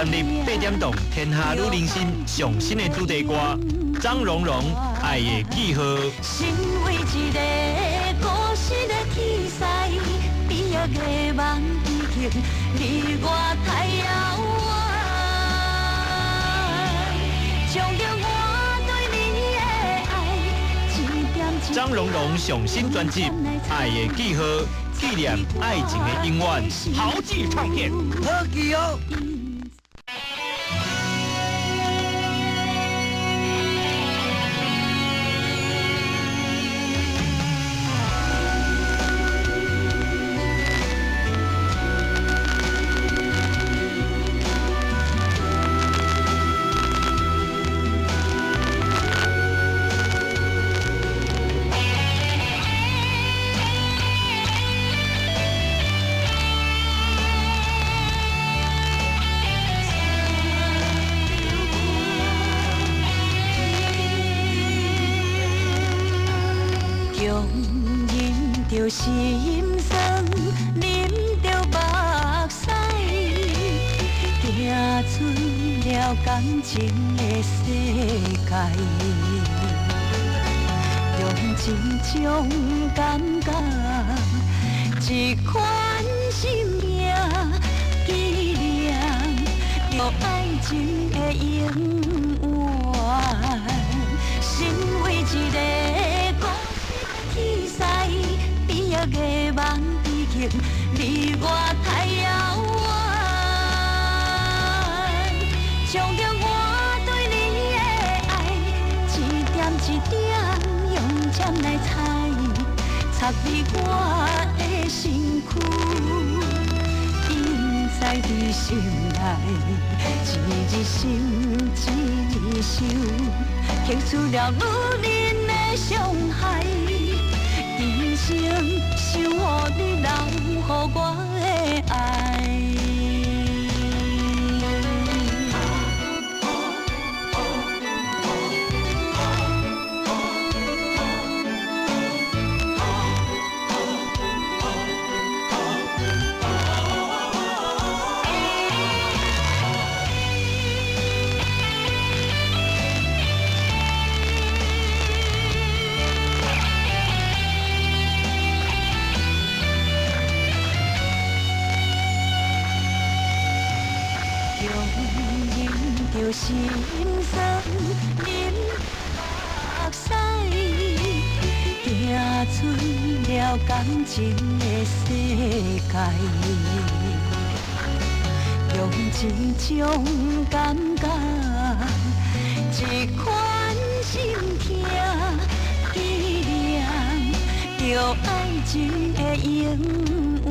3日8点档，天下女人心上新的主题歌，张荣荣《爱的记号》。身为一个故事的题材，比一个梦已经离我太遥远，将了我对你的爱一点一点。张荣荣上新专辑《爱的记号》，纪念爱情的永远，豪记唱片。好记哦。着心酸，啉着目屎，行出了感情的世界，用真种感觉，一款心命纪念着爱情的永远，身为一个题材。一个梦已经离我太遥远，将了我对你的爱一点一点用针来插入我的身躯，印在你心内，一日心一日想，刻出了女人的伤害。人生守护你，留予我的爱。心酸，忍目屎，行出了感情的世界，用真种感觉，一款心痛，纪念着爱情的永远，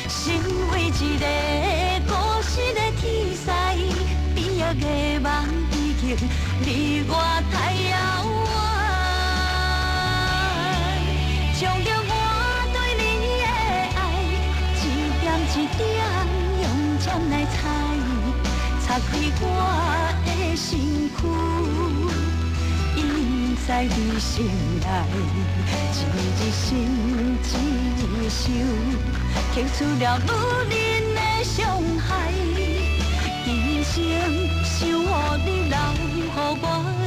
身为一个故事的题材。一个梦已经离我太遥远，将了我对你的爱一点一点用针来插入我的身躯，印在你心内，一日心一日想，刻出了女人的伤害。人生守护你，留予我的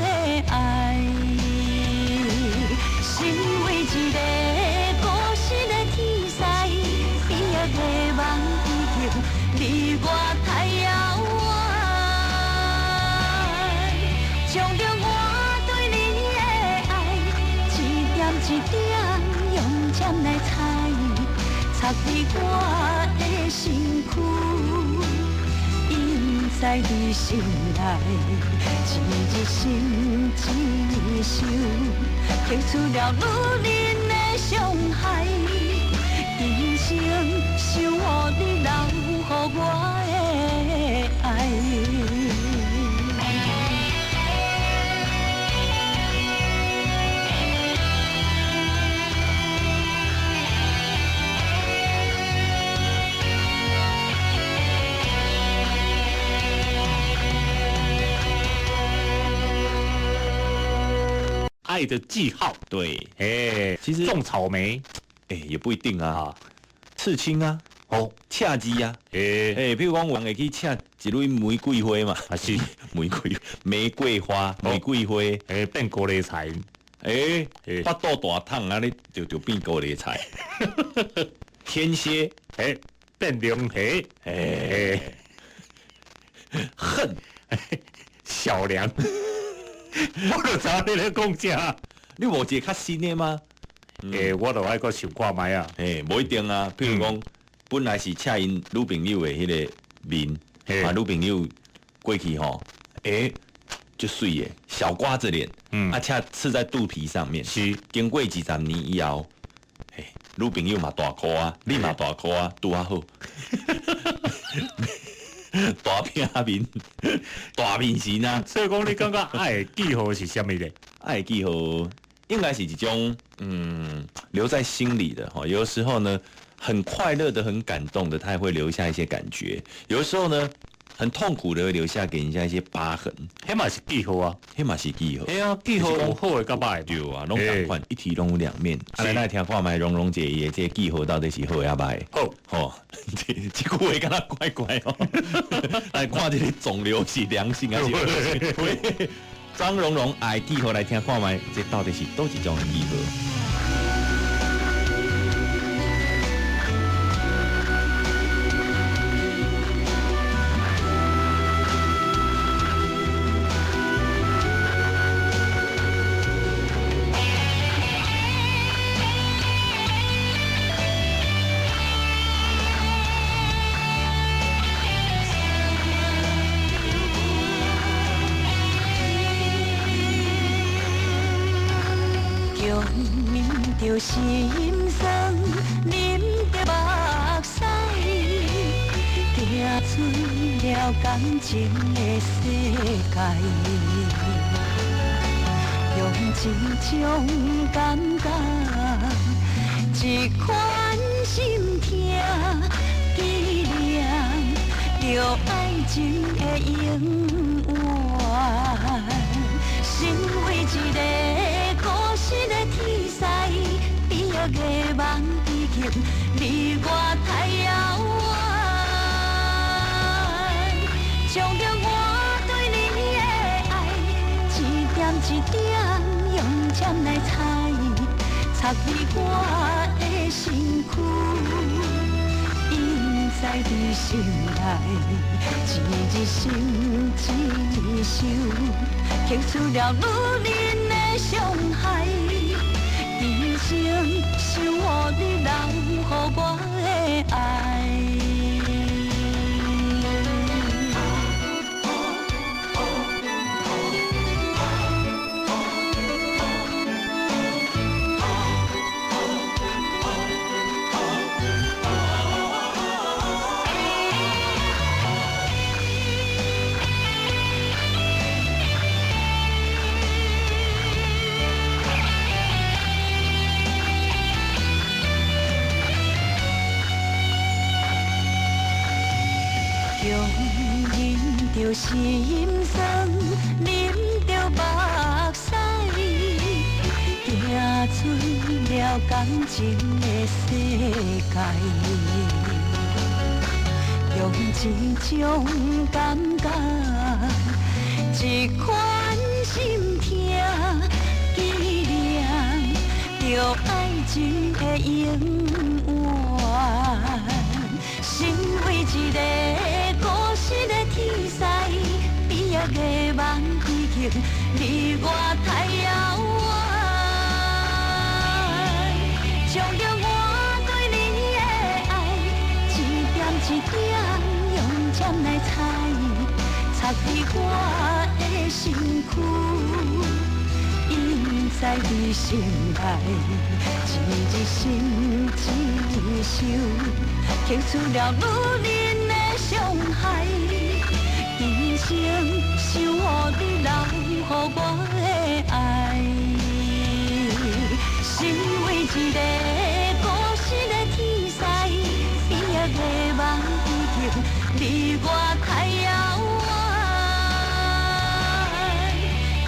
爱，身为一个故事的题材，比一个梦已经离我太遥远，将了我对你的爱一点一点用针来插入我的身躯。在你心内，一日心一日想，刻出了女人的伤害。人生守护你，留予我的爱。爱的记号，对，其实种草莓，也不一定啊，刺青啊，哦，请字啊，譬如讲有人会去请一蕊玫瑰花嘛，啊是玫瑰花，玫瑰花，变高丽菜，发肚大桶啊，你就变高丽菜。天蝎，变龙虾，恨，小梁，我就知道你咧讲啥。你无一个较新的吗？我就爱个想看卖啊。无一定啊，譬如讲，本来是请因女朋友的迄个面，女朋友过去吼，就水的小瓜子脸，且刺在肚皮上面。是，经过20年以后，女朋友嘛大颗啊，你嘛大颗啊，拄啊好。大片面，大面神啊！所以讲，你感觉爱记号是啥物咧？爱记号应该是一种留在心里的哈。有的时候呢，很快乐的、很感动的，他也会留下一些感觉；有的时候呢，很痛苦的，会留下给人家一些疤痕。迄嘛是记号啊，迄嘛是记号。啊，记号有好的甲歹的。对啊，拢同款，一体拢有两面。来听看卖蓉蓉姐伊的这记号到底是好呀歹？好，这句话敢若怪怪哦。来看这个肿瘤是良性还是恶性？张蓉蓉爱记号来听看卖，这到底是倒一种记号？着心酸，啉着目屎，行出了感情的世界，用一种感觉，一款心痛，纪念着爱情的永远，身为一个故事的题材。比个梦已经离我太遥远，将着我对你的爱，一点一点用针来采，插入我的身躯，印在你心内，一日心一日想，刻出了女人的伤害。一生守护你，留予我的爱。着心酸，啉着目屎，行出了感情的世界，用一种感觉，一款心痛，纪念着爱情的永远，身为一个故事的题材，比个梦已经离我太遥远，将着我对你的爱，一点一点用针来采，插入我的身躯，印在你心内，一日心一日想，刻出了女人的伤害。一生守护你，留予我的爱，身为一个故事的题材，比个梦已经离我太遥远，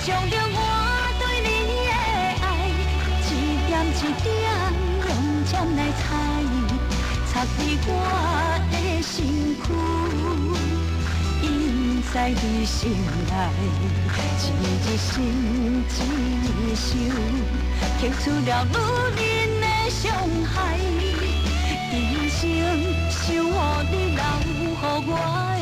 将着我对你的爱，一点一点用针来采，插伫我的身躯，印在你心内，一心一想，刻出了女人的伤害，一生想予你留予我。